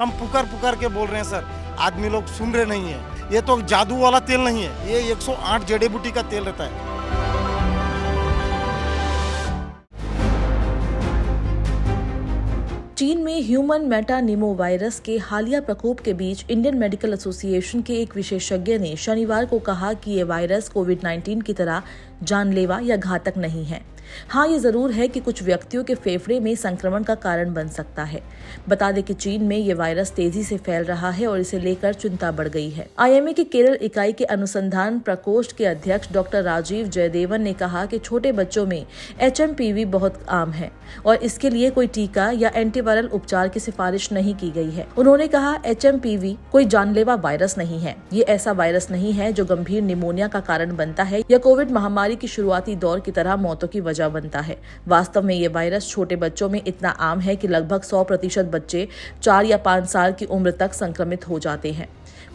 हम पुकार पुकार के बोल रहे हैं सर, आदमी लोग सुन रहे नहीं है। ये तो जादू वाला तेल नहीं है, ये 108 जड़ी बूटी का तेल रहता है। चीन में ह्यूमन मेटानिमो वायरस के हालिया प्रकोप के बीच इंडियन मेडिकल एसोसिएशन के एक विशेषज्ञ ने शनिवार को कहा कि ये वायरस कोविड-19 की तरह जानलेवा या घातक नहीं है। हाँ, ये जरूर है कि कुछ व्यक्तियों के फेफड़े में संक्रमण का कारण बन सकता है। बता दें कि चीन में ये वायरस तेजी से फैल रहा है और इसे लेकर चिंता बढ़ गई है। आईएमए की केरल इकाई के अनुसंधान प्रकोष्ठ के अध्यक्ष डॉक्टर राजीव जयदेवन ने कहा कि छोटे बच्चों में HMPV बहुत आम है और इसके लिए कोई टीका या एंटीवायरल उपचार की सिफारिश नहीं की गई है। उन्होंने कहा, HMPV कोई जानलेवा वायरस नहीं है। ये ऐसा वायरस नहीं है जो गंभीर निमोनिया का कारण बनता है या कोविड महामारी की शुरुआती दौर की तरह मौतों की वजह बनता है। वास्तव में ये वायरस छोटे बच्चों में इतना आम है कि लगभग 100% बच्चे 4 या 5 साल की उम्र तक संक्रमित हो जाते हैं।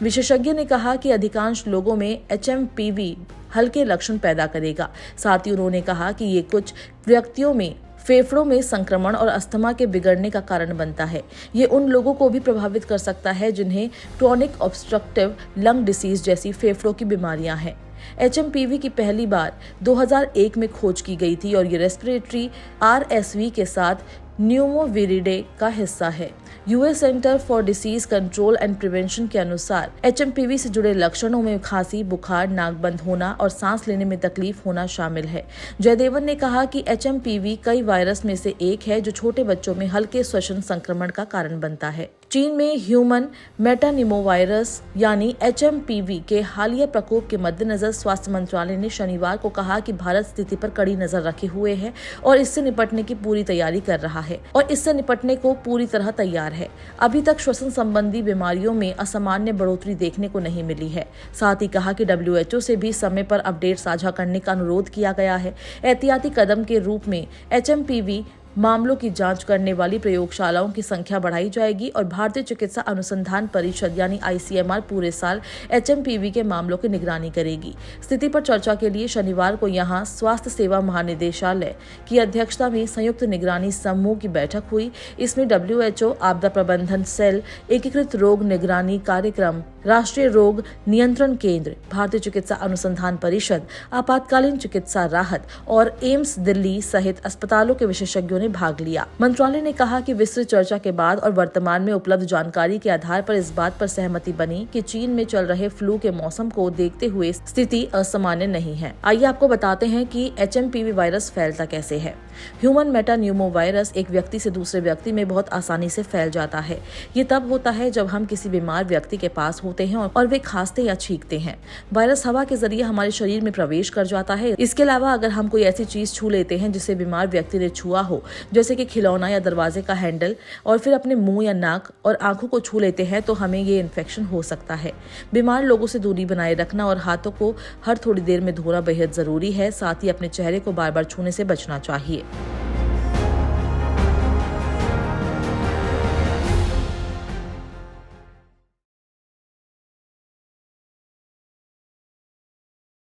विशेषज्ञ ने कहा कि अधिकांश लोगों में HMPV हल्के लक्षण पैदा करेगा। साथ ही उन्होंने कहा कि ये कुछ व्यक्तियों में फेफड़ों में संक्रमण और अस्थमा के बिगड़ने का कारण बनता है। ये उन लोगों को भी प्रभावित कर सकता है जिन्हें क्रोनिक ऑब्स्ट्रक्टिव लंग डिसीज जैसी फेफड़ों की बीमारियां हैं। HMPV की पहली बार 2001 में खोज की गई थी और ये रेस्पिरेटरी RSV के साथ न्यूमोविरिडे का हिस्सा है। US centre for disease control and prevention के अनुसार HMPV से जुड़े लक्षणों में खांसी, बुखार, नाक बंद होना और सांस लेने में तकलीफ होना शामिल है। जयदेवन ने कहा कि HMPV कई वायरस में से एक है जो छोटे बच्चों में हल्के श्वसन संक्रमण का कारण बनता है। चीन में ह्यूमन मेटानिमो वायरस यानी HMPV के हालिया प्रकोप के मद्देनजर स्वास्थ्य मंत्रालय ने शनिवार को कहा कि भारत स्थिति पर कड़ी नजर रखे हुए है और इससे निपटने की पूरी तैयारी कर रहा है और इससे निपटने को पूरी तरह तैयार है। अभी तक श्वसन संबंधी बीमारियों में असामान्य बढ़ोतरी देखने को नहीं मिली है। साथ ही कहा कि WHO से भी समय पर अपडेट साझा करने का अनुरोध किया गया है। एहतियाती कदम के रूप में HMPV मामलों की जांच करने वाली प्रयोगशालाओं की संख्या बढ़ाई जाएगी और भारतीय चिकित्सा अनुसंधान परिषद यानी ICMR पूरे साल HMPV के मामलों की निगरानी करेगी। स्थिति पर चर्चा के लिए शनिवार को यहां स्वास्थ्य सेवा महानिदेशालय की अध्यक्षता में संयुक्त निगरानी समूह की बैठक हुई। इसमें WHO, आपदा प्रबंधन सेल, एकीकृत रोग निगरानी कार्यक्रम, राष्ट्रीय रोग नियंत्रण केंद्र, भारतीय चिकित्सा अनुसंधान परिषद, आपातकालीन चिकित्सा राहत और एम्स दिल्ली सहित अस्पतालों के विशेषज्ञों ने भाग लिया। मंत्रालय ने कहा कि विस्तृत चर्चा के बाद और वर्तमान में उपलब्ध जानकारी के आधार पर इस बात पर सहमति बनी कि चीन में चल रहे फ्लू के मौसम को देखते हुए स्थिति असामान्य नहीं है। आइए आपको बताते हैं कि HMPV वायरस फैलता कैसे है। ह्यूमन मेटानिमो वायरस एक व्यक्ति से दूसरे व्यक्ति में बहुत आसानी से फैल जाता है। ये तब होता है जब हम किसी बीमार व्यक्ति के पास होते हैं और वे खांसते या छींकते हैं। वायरस हवा के जरिए हमारे शरीर में प्रवेश कर जाता है। इसके अलावा अगर हम कोई ऐसी चीज छू लेते हैं जिसे बीमार व्यक्ति ने छुआ हो, जैसे कि खिलौना या दरवाजे का हैंडल, और फिर अपने मुंह या नाक और आंखों को छू लेते हैं तो हमें ये इन्फेक्शन हो सकता है। बीमार लोगों से दूरी बनाए रखना और हाथों को हर थोड़ी देर में धोना बेहद जरूरी है। साथ ही अपने चेहरे को बार बार छूने से बचना चाहिए।